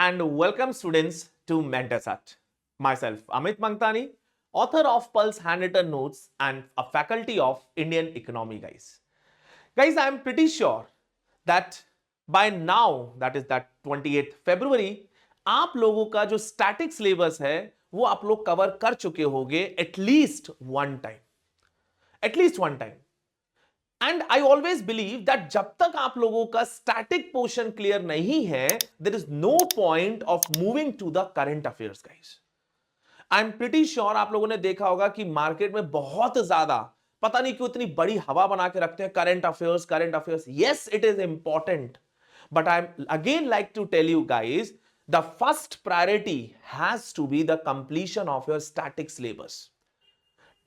and welcome students to Mentorsat. Myself, Amit Mangtani, author of Pulse Handwritten Notes and a faculty of Indian Economy, guys. Guys, I am pretty sure that by now, that is that 28th February, आप लोगों का जो static syllabus है वो आप लोग cover कर चुके होंगे at least one time. And I always believe that जब तक आप लोगों का स्टैटिक पोर्शन क्लियर नहीं है there is no point of moving to the current affairs guys. I am pretty sure आप लोगों ने देखा होगा कि मार्केट में बहुत ज्यादा पता नहीं क्यों इतनी बड़ी हवा बना के रखते हैं current affairs. Yes, it is important, but I am again like to tell you guys the first priority has to be the completion of your static syllabus.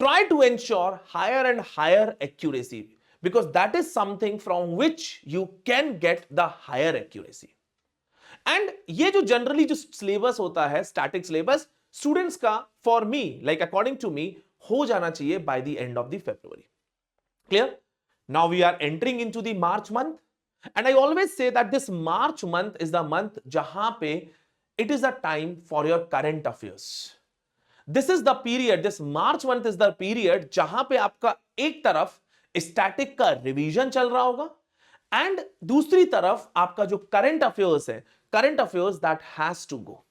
Try to ensure higher and higher accuracy because that is something from which you can get the higher accuracy. And ये जो generally जो syllabus होता है static syllabus students का for me like according to me हो जाना चाहिए by the end of the February. Clear? Now we are entering into the March month and I always say that this March month is the month जहां पे it is a time for your current affairs. This is the period, this March month is the period जहां पे आपका एक तरफ static का revision चल रहा होगा एंड दूसरी तरफ आपका जो करंट अफेयर्स है, current affairs that has to go.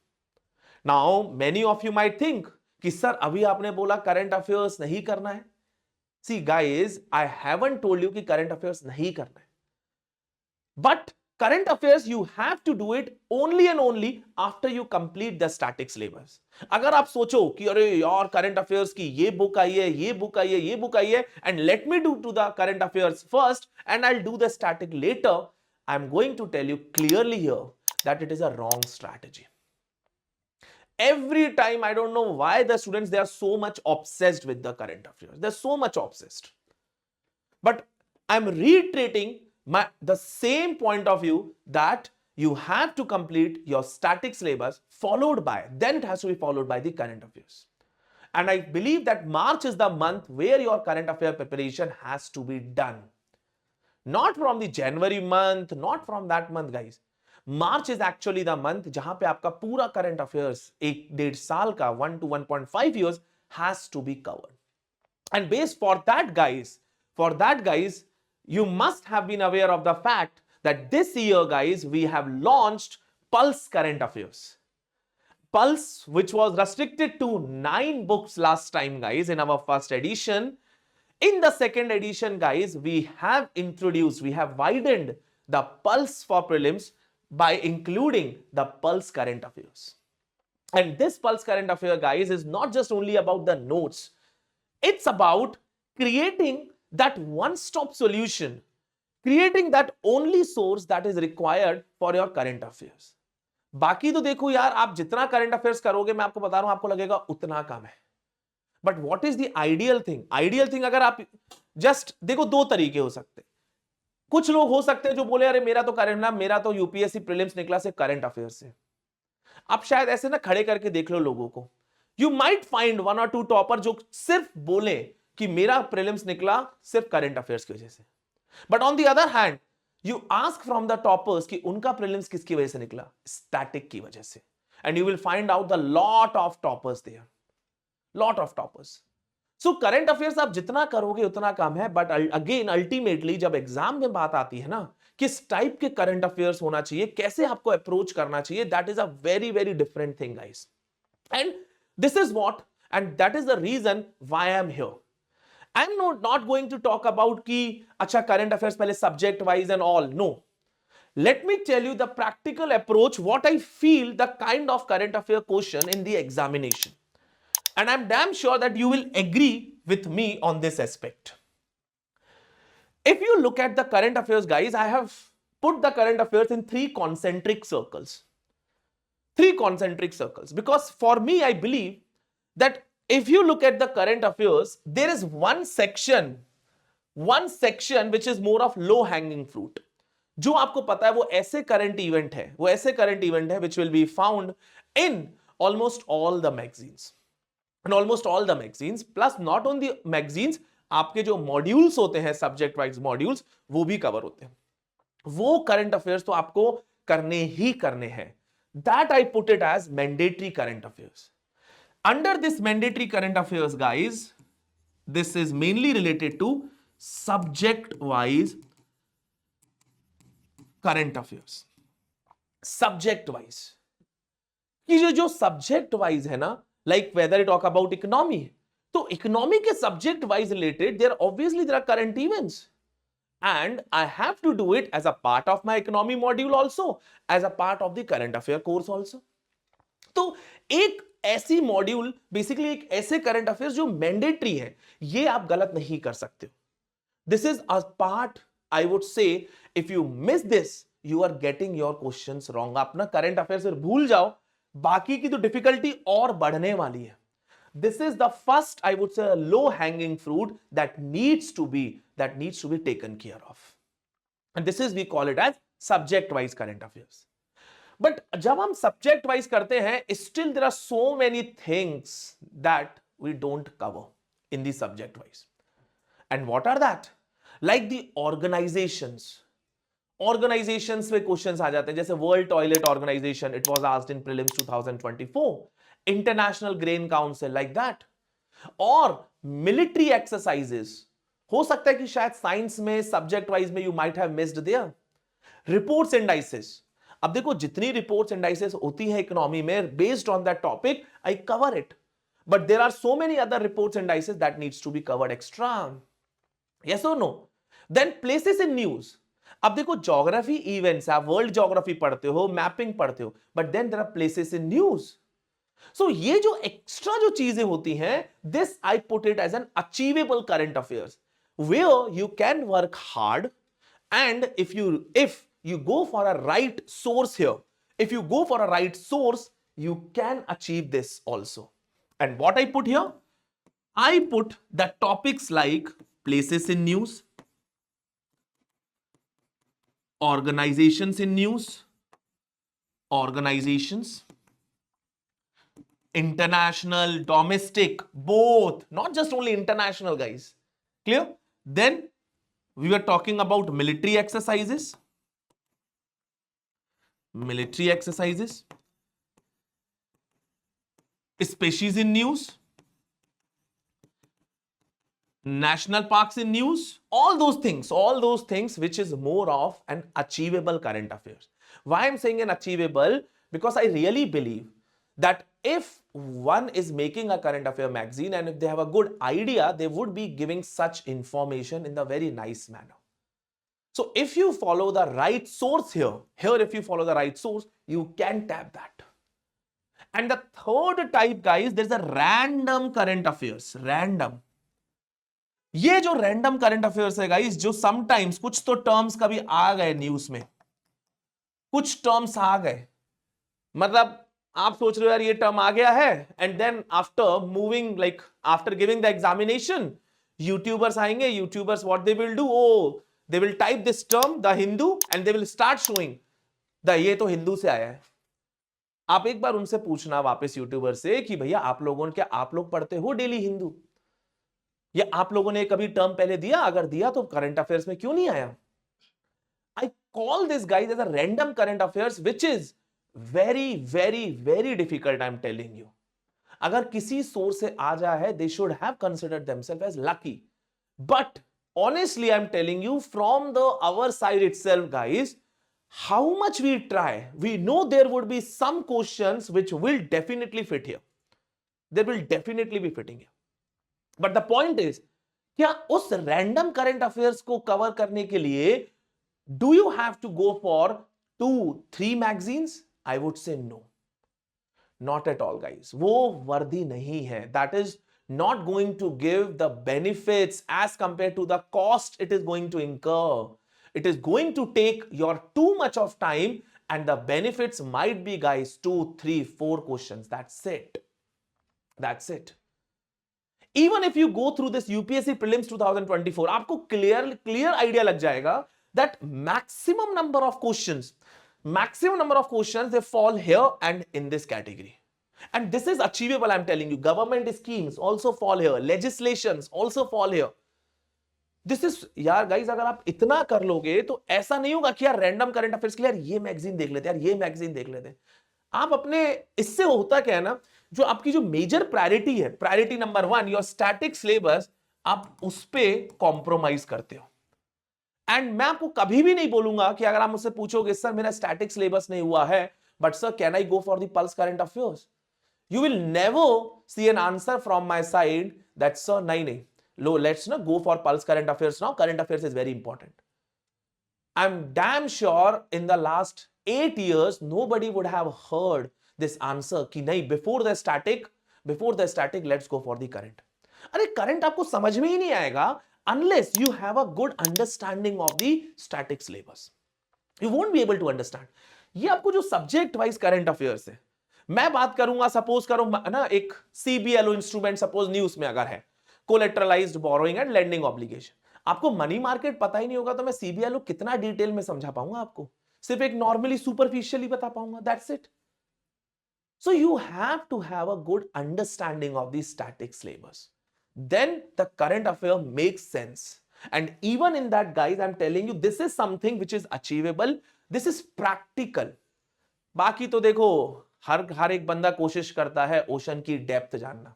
Now many of you might think कि सर अभी आपने बोला करंट अफेयर्स नहीं करना है. See guys, I haven't told you कि करंट अफेयर्स नहीं करना है, but current affairs you have to do it only and only after you complete the static syllabus. अगर आप सोचो कि अरे यार करंट अफेयर्स की ये बुक आई है, ये बुक आई है, ये बुक आई है and let me do to the current affairs first and I'll do the static later, I'm going to tell you clearly here that it is a wrong strategy. Every time I don't know why the students they are so much obsessed with the current affairs. They're so much obsessed. But I'm reiterating the same point of view that you have to complete your static syllabus then it has to be followed by the current affairs. And I believe that March is the month where your current affair preparation has to be done. Not from the January month, not from that month guys. March is actually the month जहां पे आपका पूरा current affairs एक डेढ़ साल का 1 to 1.5 years has to be covered. And based for that guys, you must have been aware of the fact that this year guys we have launched Pulse Current Affairs. Pulse, which was restricted to 9 books last time guys in our first edition. In the second edition guys we have widened the Pulse for prelims by including the Pulse Current Affairs. And this Pulse Current Affair guys is not just only about the notes, it's about creating that one-stop solution, creating that only source that is required for your current affairs. बाकी तो देखो यार, आप जितना current affairs करोगे मैं आपको बता रहा हूं आपको लगेगा उतना कम है. But what is the ideal thing? अगर आप जस्ट देखो, दो तरीके हो सकते हैं. कुछ लोग हो सकते हैं जो बोले अरे मेरा तो यूपीएससी प्रीलिम्स निकला सिर्फ करंट अफेयर्स से. आप शायद ऐसे ना खड़े करके देख लो लोगों को. You might find 1 or 2 topper जो सिर्फ बोले कि मेरा प्रीलिम्स निकला सिर्फ करंट अफेयर्स की वजह से. But on the other hand you ask from the toppers कि उनका प्रीलिम्स किसकी वजह से निकला? स्टैटिक की वजह से. And you will find out the lot of toppers there, lot of toppers. So current affairs आप जितना करोगे उतना कम है. बट अगेन अल्टीमेटली जब एग्जाम में बात आती है ना, किस टाइप के करंट अफेयर्स होना चाहिए, कैसे आपको अप्रोच करना चाहिए, that is a very very different thing guys. And this is what and that is the reason why I am here. I'm not going to talk about कि अच्छा current affairs पहले subject wise and all. No. Let me tell you the practical approach, what I feel the kind of current affair question in the examination. And I'm damn sure that you will agree with me on this aspect. If you look at the current affairs, guys, I have put the current affairs in 3 concentric circles. 3 concentric circles. Because for me, I believe that if you look at the current affairs, there is one section which is more of low hanging fruit. जो आपको पता है वो ऐसे current event है which will be found in almost all the magazines. And almost all the magazines, plus not only magazines, आपके जो modules होते हैं subject wise modules, वो भी cover होते हैं. वो current affairs तो आपको करने ही करने हैं. that I put it as mandatory current affairs. Under this mandatory current affairs, guys, this is mainly related to subject wise current affairs. Subject wise, कि जो सब्जेक्ट वाइज है ना, like whether talk about economy, तो economy के subject wise related there obviously there are current events, and I have to do it as a part of my economy module also, as a part of the current affair course also. तो एक ऐसी module, basically एक ऐसे current affairs जो mandatory है, ये आप गलत नहीं कर सकते हो. This is a part, I would say, if you miss this you are getting your questions wrong. आप ना करंट अफेयर्स भूल जाओ, बाकी की तो डिफिकल्टी और बढ़ने वाली है. This is the first, I would say, low hanging fruit that needs to be taken care of. And this is, we call it as subject wise current affairs. But जब हम subject wise करते हैं, still there are so many things that we don't cover in the subject wise. And what are that? Like the organizations. Organizations में questions आ जाते हैं, जैसे World Toilet Organization, it was asked in prelims 2024. International Grain Council, like that. और military exercises, हो सकता है कि शायद साइंस में सब्जेक्ट वाइज में you might have missed there. Reports indices, अब देखो जितनी रिपोर्ट्स इंडाइसेस होती है इकोनॉमी में based on that topic, I cover it, but there are so many other reports indices that needs to be covered extra. Yes और no? Then places in news. अब देखो geography events, आप world geography पढ़ते हो, mapping पढ़ते हो, but then there are places in news. सो ये जो एक्स्ट्रा जो चीजें होती हैं, this I put it as an achievable current affairs where you can work hard, and if you go for a right source here, if you go for a right source, you can achieve this also. And what I put here, I put the topics like places in news, organizations in news, organizations, international, domestic, both, not just only international, guys. Clear? Then we were talking about military exercises, species in news, national parks in news, all those things which is more of an achievable current affairs. Why I'm saying an achievable? Because I really believe that if one is making a current affair magazine and if they have a good idea, they would be giving such information in the very nice manner. So if you follow the right source here if you follow the right source, you can tap that. And the third type, guys, there's a random current affairs. Random. ये जो random current affairs है, guys, जो sometimes कुछ तो terms कभी आ गए news में, कुछ terms आ गए, मतलब आप सोच रहे हो यार ये टर्म आ गया है, and then after moving, like after giving the examination, YouTubers आएंगे, YouTubers what they will do, oh they will type this term the Hindu and they will start showing the, ये तो हिंदू से आया है. आप एक बार उनसे पूछना वापस यूट्यूबर से कि भैया आप लोगों, क्या आप लोग पढ़ते हो डेली हिंदू, या आप लोगों ने कभी टर्म पहले दिया, अगर दिया तो करंट अफेयर्स में क्यों नहीं आया? I call this guys as a random current affairs which is very very very difficult. I am telling you, अगर किसी सोर्स से आ जाए है, they should have considered themselves as lucky. But honestly, I'm telling you from our side itself, guys, how much we try, we know there would be some questions which will definitely fit here. There will definitely be fitting here. But the point is, क्या उस random current affairs को cover करने के लिए do you have to go for 2-3 magazines? I would say no. Not at all, guys. वो वर्दी नहीं है. That is not going to give the benefits as compared to the cost it is going to incur. It is going to take your too much of time, and the benefits might be, guys, 2, 3, 4 questions. That's it. That's it. Even if you go through this UPSC prelims 2024, आपको clear idea लग जाएगा that maximum number of questions, they fall here and in this category. And this is achievable, I'm telling you. Government schemes also fall here. Legislations also fall here. This is, यार guys, अगर आप इतना कर लोगे तो ऐसा नहीं होगा कि यार रैंडम करंट अफेयर्स के लिए यार ये मैगजीन देख लेते, यार ये मैगजीन देख लेते. आप अपने, इससे होता क्या है ना, जो आपकी जो मेजर प्रायोरिटी है, priority number 1 your static syllabus, आप उस पे कॉम्प्रोमाइज करते हो। एंड मैं आपको कभी भी नहीं बोलूंगा कि अगर आप मुझसे पूछोगे सर मेरा स्टैटिक सिलेबस नहीं हुआ है but sir can I go for the pulse current affairs, you will never see an answer from my side that sir nahi lo let's na go for pulse current affairs now, current affairs is very important. I'm damn sure in the last 8 years nobody would have heard this answer ki nahi before the static let's go for the current. अरे current आपको समझ में ही नहीं आएगा unless you have a good understanding of the static syllabus. You won't be able to understand. ये आपको जो subject wise current affairs है, मैं बात करूंगा, सपोज करो ना एक सीबीएलओ इंस्ट्रूमेंट सपोज न्यूज में अगर है, कोलेटरलाइज्ड बोरोइंग एंड लेंडिंग ऑब्लिगेशन, आपको मनी मार्केट पता ही नहीं होगा तो मैं सीबीएलओ कितना डिटेल में समझा पाऊंगा आपको, सिर्फ एक नॉर्मली सुपरफिशियली बता पाऊंगा, that's it. So you have to have a good understanding of the static syllabus. Then the current affair makes sense. And even in that, guys, I'm telling you, this is something which is achievable. This is practical. बाकी तो देखो हर एक बंदा कोशिश करता है ocean की depth जानना,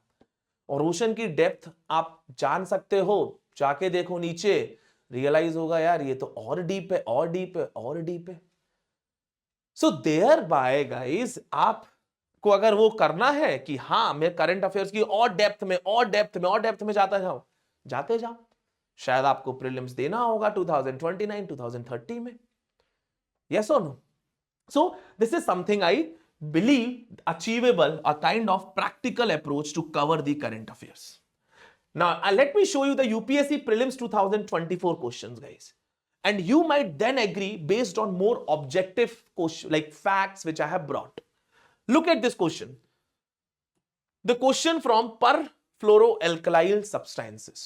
और ओशन की डेप्थ आप जान सकते हो, जाके देखो नीचे, रियलाइज होगा यार ये तो और डीप है और डीप है और डीप है. सो देयर बाय गाइस, आप को अगर वो करना है कि हाँ मैं करंट अफेयर्स की और डेप्थ में और डेप्थ में और डेप्थ में जाते जाओ, शायद आपको प्रीलिम्स देना होगा 2029 2030 में. यस और no? So this is something I believe achievable, a kind of practical approach to cover the current affairs. Now let me show you the UPSC prelims 2024 questions, guys, and you might then agree based on more objective question like facts which I have brought. Look at this question. The question from perfluoroalkyl substances.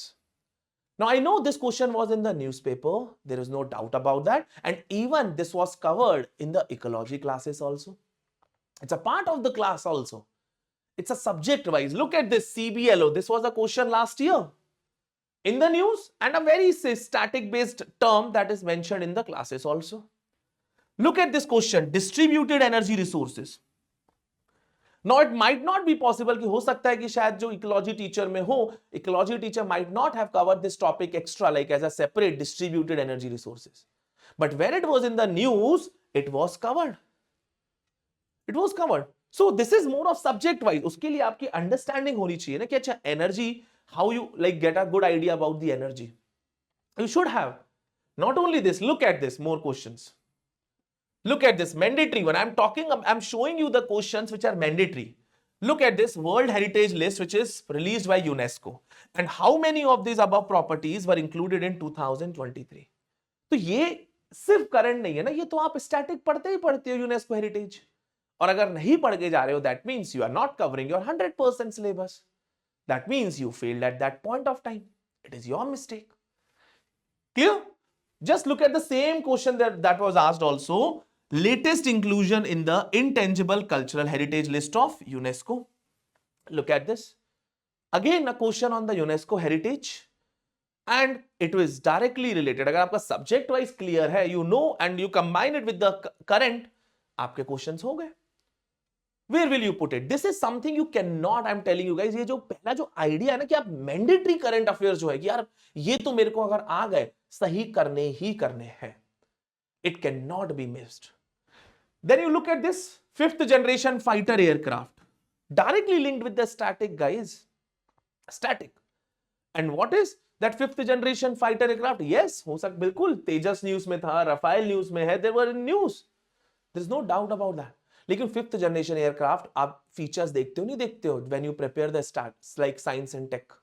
Now I know this question was in the newspaper, there is no doubt about that, and even this was covered in the ecology classes also. It's a part of the class also. It's a subject wise. Look at this CBLO. This was a question last year in the news and a very static based term that is mentioned in the classes also. Look at this question, distributed energy resources. Now it might not be possible कि हो सकता है कि शायद जो ecology teacher में हो, ecology teacher might not have covered this topic extra like as a separate distributed energy resources. But when it was in the news, it was covered. It was covered. So this is more of subject wise. उसके लिए आपकी understanding होनी चाहिए ना कि अच्छा energy, how you like get a good idea about the energy. You should have. Not only this, look at this, more questions. Look at this mandatory one. I'm showing you the questions which are mandatory. Look at this World Heritage List which is released by UNESCO. And how many of these above properties were included in 2023? तो ये सिर्फ current नहीं है ना, ये तो आप static पढ़ते ही पढ़ते हो यूनेस्को हेरिटेज, और अगर नहीं पढ़ के जा रहे हो that means you are not covering your 100% syllabus. That means you failed at that point of time. It is your mistake. Clear? Just look at the same question that was asked also. Latest inclusion in the intangible cultural heritage list of UNESCO. Look at this. Again a question on the UNESCO heritage. And it was directly related. अगर आपका subject wise clear है, you know, and you combine it with the current, आपके questions हो गए. Where will you put it? This is something you cannot, I'm telling you guys, ये जो पहला जो idea है ना कि आप mandatory current affairs जो है कि यार ये तो मेरे को अगर आ गए सही करने ही करने हैं, it cannot be missed. Then you look at this 5th generation fighter aircraft, directly linked with the static, guys. Static. And what is that 5th generation fighter aircraft? Yes, हो सकता बिल्कुल तेजस न्यूज में था, रफाइल न्यूज में है, there were in news. There is no doubt about that. लेकिन 5th generation aircraft आप features देखते हो नहीं देखते हो when you prepare the stats like science and tech.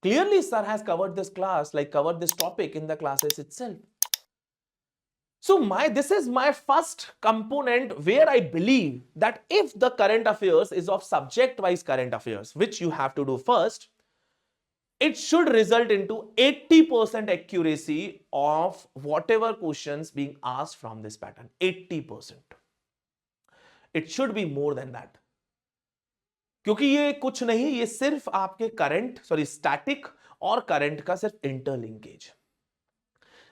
Clearly sir has covered this class, like covered this topic in the classes itself. So this is my first component where I believe that if the current affairs is of subject wise current affairs, which you have to do first, it should result into 80% accuracy of whatever questions being asked from this pattern. 80%. It should be more than that. क्योंकि ये कुछ नहीं, ये सिर्फ आपके static और current का सिर्फ interlinkage.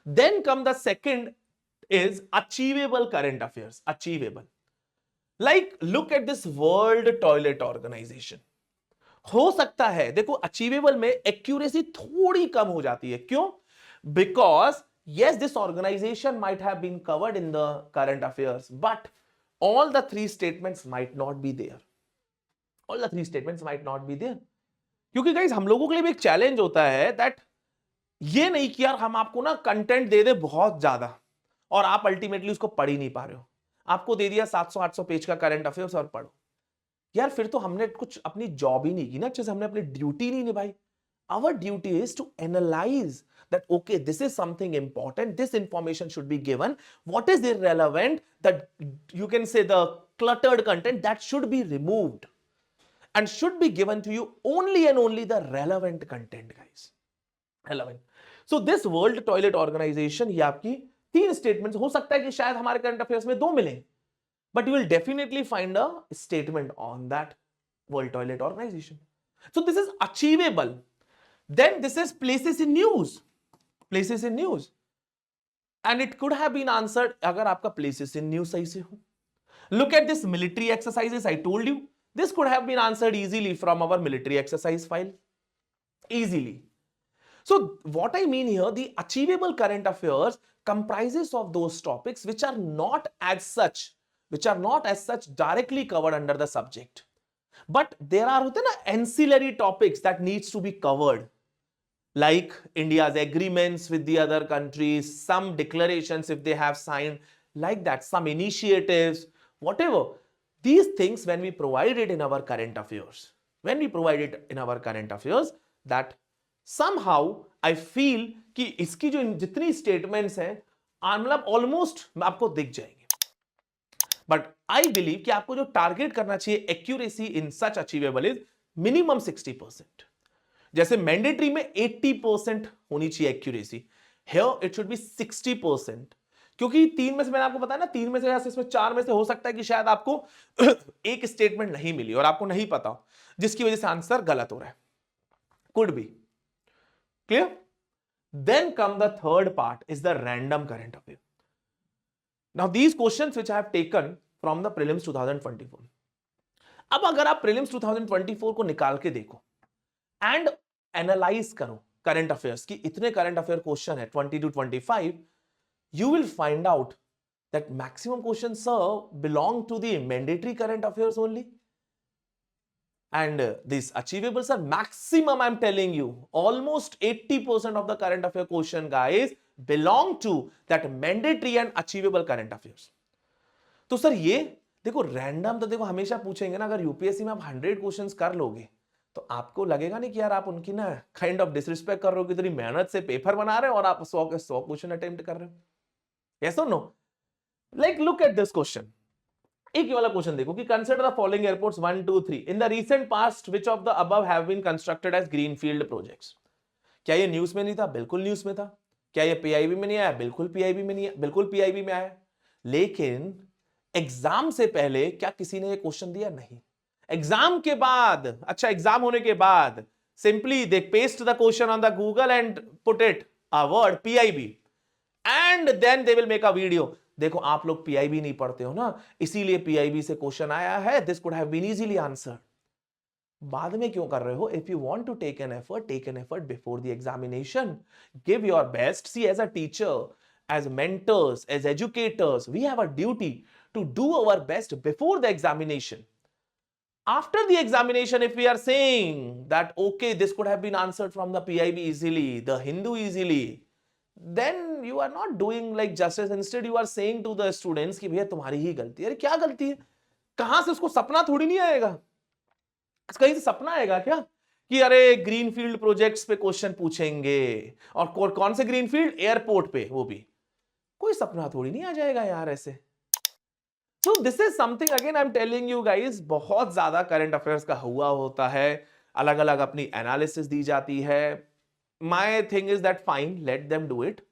Then come the second is achievable current affairs. Achievable. Like look at this World Toilet Organization. हो सकता है, देखो अचीवेबल में एक्यूरेसी थोड़ी कम हो जाती है, क्यों? Because yes, this organization might have been covered in the current affairs, but all the three statements might not be there. All the three statements might not be there. क्योंकि guys हम लोगों के लिए भी एक चैलेंज होता है that ये नहीं कि यार हम आपको ना कंटेंट दे दे बहुत ज्यादा और आप अल्टीमेटली उसको पढ़ ही नहीं पा रहे हो। आपको दे दिया 700-800 पेज का करंट अफेयर्स और पढ़ो, यार फिर तो हमने कुछ अपनी जॉब ही नहीं की ना, अच्छे से हमने अपनी ड्यूटी नहीं निभाई। Our duty is to analyze that okay, this is something important, this information should be given, what is irrelevant, that you can say the cluttered content that should be removed and should be given to you only and only the relevant content, guys, relevant. So this world toilet organization, ये आपकी 3 statements, हो सकता है कि शायद हमारे current affairs में 2 मिले, but you will definitely find a statement on that world toilet organization. So this is achievable. Then this is places in news, places in news, and it could have been answered अगर आपका places in news सही से हो। Look at this military exercises, I told you this could have been answered easily from our military exercise file, easily. So what I mean here, the achievable current affairs comprises of those topics which are not as such directly covered under the subject, but there are होते ना ancillary topics that needs to be covered, like India's agreements with the other countries, some declarations if they have signed, like that, some initiatives, whatever. These things, when we provide it in our current affairs, that somehow I feel कि इसकी जो जितनी statements हैं, मतलब almost आपको दिख जाएंगे। But I believe कि आपको जो टारगेट करना चाहिए accuracy in such achievable is minimum 60%. जैसे मैंडेटरी में 80% होनी चाहिए accuracy, here it should be 60%, क्योंकि 3 में से मैंने आपको बताया ना, 3 में से या इसमें 4 में से हो सकता है कि शायद आपको एक स्टेटमेंट नहीं मिली और आपको नहीं पता, जिसकी वजह से आंसर गलत हो रहा है, could be clear. Then come the third part is the random current affair. Now these questions which I have taken from the prelims 2024। अब अगर आप प्रीलिम्स 2024 को निकाल के देखो एंड एनालाइज करो करंट अफेयर्स की, इतने करंट अफेयर क्वेश्चन है 20 to 25, you will find out that maximum questions, sir, belong to the mandatory current affairs only. And this achievable, sir, maximum, I'm telling you, almost 80% of the current affair question, guys, belong to that mandatory and achievable current affairs. तो sir ये देखो random तो देखो हमेशा पूछेंगे ना, अगर UPSC में आप 100 क्वेश्चंस कर लोगे तो आपको लगेगा नहीं कि यार आप उनकी ना काइंड ऑफ डिसरिस्पेक्ट कर रहे हो, कि इतनी मेहनत से पेपर बना रहे हो और आप 100 के 100 क्वेश्चन अटेम्प्ट कर रहे हो। यस और no? Like look at this question, एक वाला क्वेश्चन देखो कि consider the following airports 1, 2, 3 in the recent past, which of the above have been constructed as greenfield projects. क्या ये न्यूज में नहीं था? बिल्कुल न्यूज में था। क्या ये पीआईबी में नहीं आया? बिल्कुल पीआईबी में नहीं, बिल्कुल पीआईबी में आया। लेकिन एग्जाम से पहले क्या किसी ने ये क्वेश्चन दिया? नहीं। एग्जाम के बाद, अच्छा एग्जाम होने के बाद simply they paste the question on the Google and put it a word PIB and then they will make a video. देखो आप लोग पीआईबी नहीं पढ़ते हो ना, इसीलिए पीआईबी से क्वेश्चन आया है, this could have been easily answered. बाद में क्यों कर रहे हो? If you want to take an effort before the examination, give your best. See as a teacher, as mentors, as educators, we have a duty to do our best before the examination. After the examination, if we are saying that okay, this could have been answered from the PIB easily, the Hindu easily, then you are not doing like justice. Instead you are saying to the students कि भैया तुम्हारी ही गलती है। अरे क्या गलती है? कहां से उसको सपना थोड़ी नहीं आएगा, कहीं से सपना आएगा क्या कि अरे ग्रीनफील्ड प्रोजेक्ट्स पे क्वेश्चन पूछेंगे, और कौन से ग्रीनफील्ड? एयरपोर्ट पे, वो भी कोई सपना थोड़ी नहीं आ जाएगा यार ऐसे। So this is something again I'm telling you guys, बहुत ज्यादा करंट अफेयर्स का हुआ होता है, अलग अलग अपनी एनालिसिस दी जाती है। My thing is that fine, let them do it.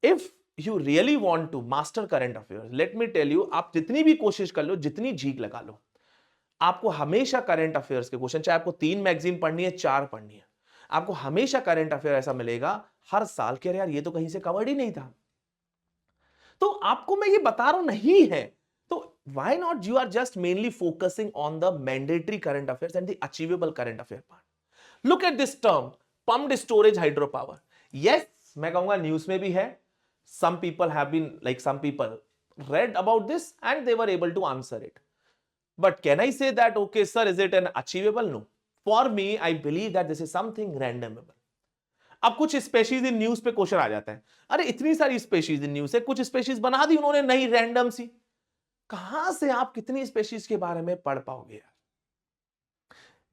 If you really want to master current affairs, let me tell you, आप जितनी भी कोशिश कर लो, जितनी झीक लगा लो, आपको हमेशा करंट अफेयर्स के क्वेश्चन, चाहे आपको 3 मैगजीन पढ़नी है, 4 पढ़नी है, आपको हमेशा करंट अफेयर ऐसा मिलेगा हर साल के, यार ये तो कहीं से कवर्ड ही नहीं था। तो आपको मैं ये बता रहा हूं नहीं है, तो why not you are just mainly focusing on the mandatory current affairs and the achievable current affair part. Look at this term, pumped storage hydropower. Yes, मैं कहूंगा न्यूज में भी है. Some people have been, like some people read about this and they were able to answer it. But can I say that, okay, sir, is it an achievable? No. For me, I believe that this is something randomable. अब कुछ species in news पे question आ जाता है, अरे इतनी सारी species in news है, कुछ स्पेशीज बना दी उन्होंने नहीं रैंडम सी. कहां से आप कितनी स्पेशीज के बारे में पढ़ पाओगे यार.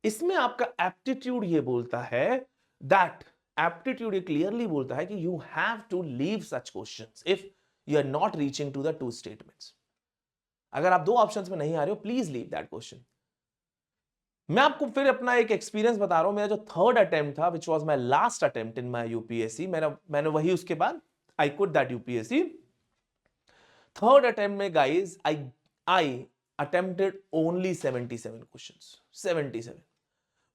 इसमें आपका एप्टीट्यूड ये बोलता है, दैट एप्टीट्यूड ये क्लियरली बोलता है कि you have to leave such questions if you are not reaching to the two statements. अगर आप दो ऑप्शंस में नहीं आ रहे हो, प्लीज लीव दैट क्वेश्चन. मैं आपको फिर अपना एक एक्सपीरियंस बता रहा हूं. मेरा जो थर्ड अटेम्प्ट था, which was my last attempt in my UPSC, मैंने वही उसके बाद I could that UPSC. Third attempt में guys I attempted only 77 questions. 77.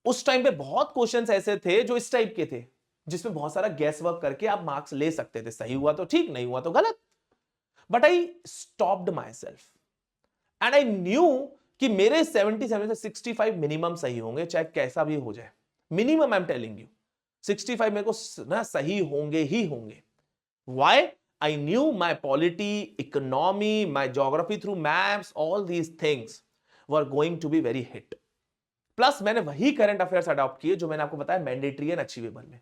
उस टाइम पे बहुत क्वेश्चंस ऐसे थे जो इस टाइप के थे, जिसमें बहुत सारा गैस वर्क करके आप मार्क्स ले सकते थे. सही हुआ तो ठीक, नहीं हुआ तो गलत. But I stopped my self and I knew कि मेरे 77 से 65 मिनिमम सही होंगे, चाहे कैसा भी हो जाए. Minimum I am telling you 65 मेरे को ना सही होंगे ही होंगे. Why? I knew my polity, economy, my geography through maps, all these things were going to be very hit. Plus मैंने वही करंट अफेयर्स अडॉप्ट किए जो मैंने आपको बताया मैंडेटरी एंड अचीवेबल में.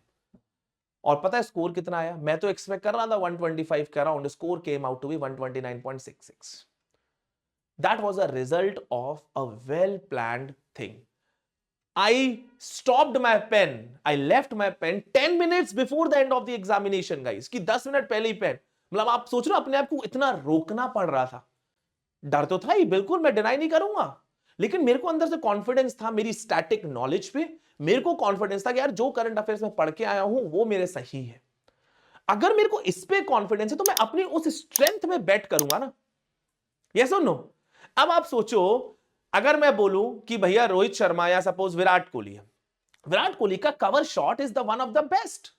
और पता है स्कोर कितना आया? मैं तो एक्सपेक्ट कर रहा था 125 के around, score came out to be 129.66. That was a result of a well planned thing. I stopped my pen. I left my pen 10 minutes before the end of the examination, guys. कि 10 minute पहले ही pen, मतलब आप सोच रहे हो अपने आप को इतना रोकना पड़ रहा था. डर तो था ही, बिल्कुल मैं डिनाई नहीं करूंगा, लेकिन मेरे को अंदर से कॉन्फिडेंस था मेरी स्टैटिक नॉलेज पे. मेरे को कॉन्फिडेंस था कि यार जो करंट अफेयर्स में पढ़ के आया हूं वो मेरे सही है. अगर मेरे को इस पे कॉन्फिडेंस है तो मैं अपनी उस स्ट्रेंथ में बेट करूंगा ना. यस और नो? अब आप सोचो, अगर मैं बोलूं कि भैया रोहित शर्मा या सपोज विराट कोहली है, विराट कोहली का cover shot is the one of the best,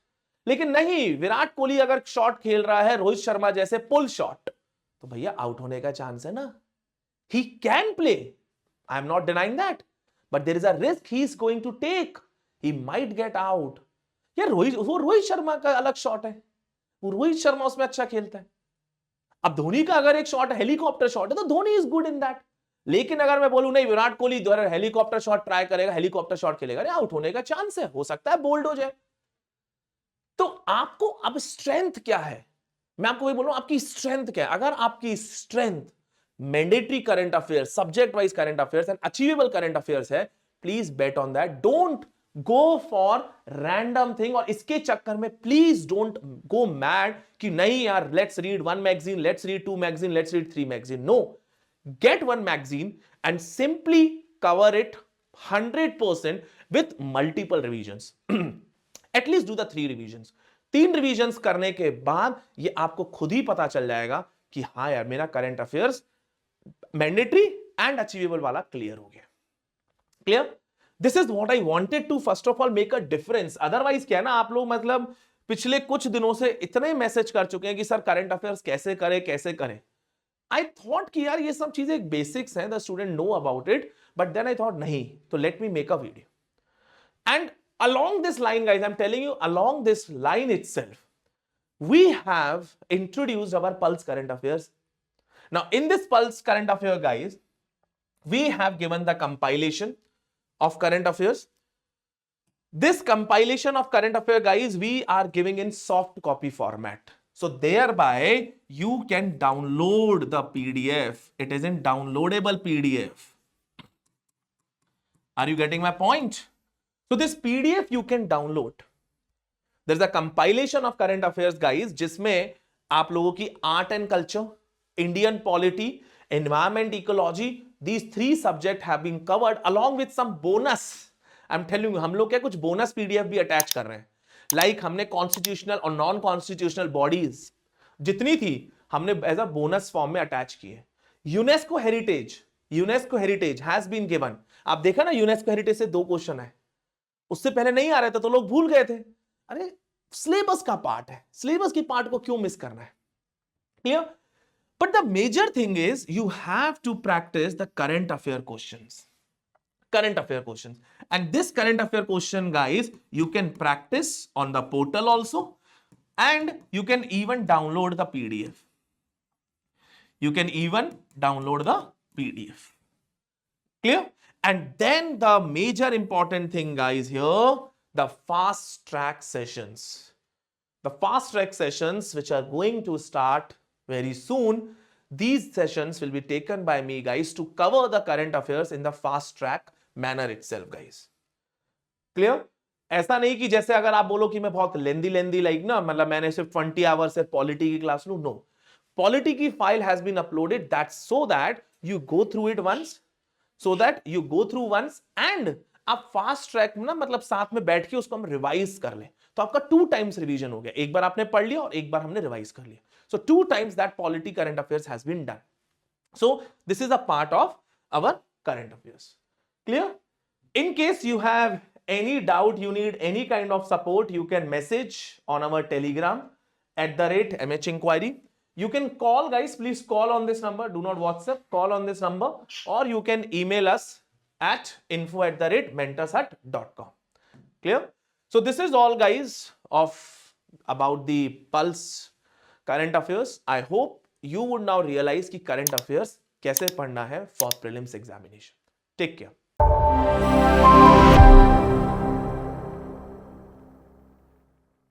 लेकिन नहीं, विराट कोहली अगर शॉट खेल रहा है रोहित शर्मा जैसे पुल शॉट, तो भैया आउट होने का चांस है ना. He can play, I am not denying that, but there is a risk he is going to take. He might get out. यार रोहित शर्मा का अलग शॉट है, वो रोहित शर्मा उसमें अच्छा खेलता है. अब धोनी का अगर एक शॉट हेलीकॉप्टर शॉट है तो Dhoni is good in that. लेकिन अगर मैं बोलूं नहीं विराट कोहली द्वारा हेलीकॉप्टर शॉट ट्राई करेगा, हेलीकॉप्टर शॉट खेलेगा, अरे आउट होने का चांस है, हो सकता है बोल्ड हो जाए. तो आपको अब स्ट्रेंथ क्या है, मैं आपको वही बोल रहा हूं, आपकी स्ट्रेंथ क्या है. अगर आपकी strength mandatory current affairs, subject wise current affairs and achievable current affairs है, please bet on that. Don't go for random thing. और इसके चक्कर में प्लीज डोंट गो मैड कि नहीं यार let's read 1 magazine, let's read 2 magazine, let's read 3 magazine. No, get one magazine and simply cover it 100% with multiple revisions. At least do the 3 revisions. 3 revisions करने के बाद ये आपको खुद ही पता चल जाएगा कि हाँ यार मेरा current affairs mandatory and achievable वाला क्लियर हो गया. Clear? This is what I wanted to first of all make a difference. Otherwise क्या है ना, आप लोग मतलब पिछले कुछ दिनों से इतने मैसेज कर चुके हैं कि सर करंट अफेयर्स कैसे करें कैसे करें. I thought कि यार ये सब चीजें बेसिक्स हैं, the student know about it, but then I thought नहीं, तो let me make a video. And along this line, guys, I'm telling you, along this line itself, we have introduced our Pulse Current Affairs. Now, in this Pulse Current Affair, guys, we have given the compilation of current affairs. This compilation of current affair, guys, we are giving in soft copy format. So thereby you can download the PDF. It is in downloadable PDF. Are you getting my point? So this PDF you can download. There's a compilation of current affairs, guys, जिसमें आप लोगों की art and culture, Indian polity, environment, ecology, these 3 subjects have been covered along with some bonus. I'm telling you, हम लोग क्या कुछ bonus PDF भी attach कर रहे हैं. लाइक हमने कॉन्स्टिट्यूशनल और नॉन कॉन्स्टिट्यूशनल बॉडीज जितनी थी हमने एज अ बोनस फॉर्म में अटैच किए. UNESCO heritage has been given. आप देखा ना, यूनेस्को हेरिटेज से 2 क्वेश्चन है, उससे पहले नहीं आ रहे थे तो लोग भूल गए थे. अरे सिलेबस का पार्ट है, सिलेबस की पार्ट को क्यों मिस करना है. Clear? But the major thing is you have to practice the current affair questions. Current affair questions. And this current affair question, guys, you can practice on the portal also, and you can even download the PDF. You can even download the PDF. Clear? And then the major important thing, guys, here, the fast track sessions. The fast track sessions, which are going to start very soon, these sessions will be taken by me, guys, to cover the current affairs in the fast track manner itself, guys. Clear? ऐसा नहीं कि जैसे अगर आप बोलो कि मैं बहुत लेंदी लाइक ना, मतलब मैंने सिर्फ 20 आवर्स से पॉलिटी की क्लास लूं, नो. पॉलिटी की file has been uploaded, that's so that you go through it once, and आप फास्ट ट्रैक में ना, मतलब साथ में बैठ के उसको हम रिवाइज कर लें, तो आपका 2 टाइम्स रिवीजन हो गया. एक बार आपने पढ़ लिया और एक बार हमने रिवाइज कर लिया. So 2 times that polity current affairs has been done. So this is a part of our current affairs. Clear? In case you have any doubt, you need any kind of support, you can message on our Telegram @MH Inquiry. You can call, guys, please call on this number. Do not WhatsApp, call on this number, or you can email us at info@mentorshut.com. Clear? So this is all, guys, of about the Pulse current affairs. I hope you would now realize कि current affairs कैसे पढ़ना है for prelims examination. Take care.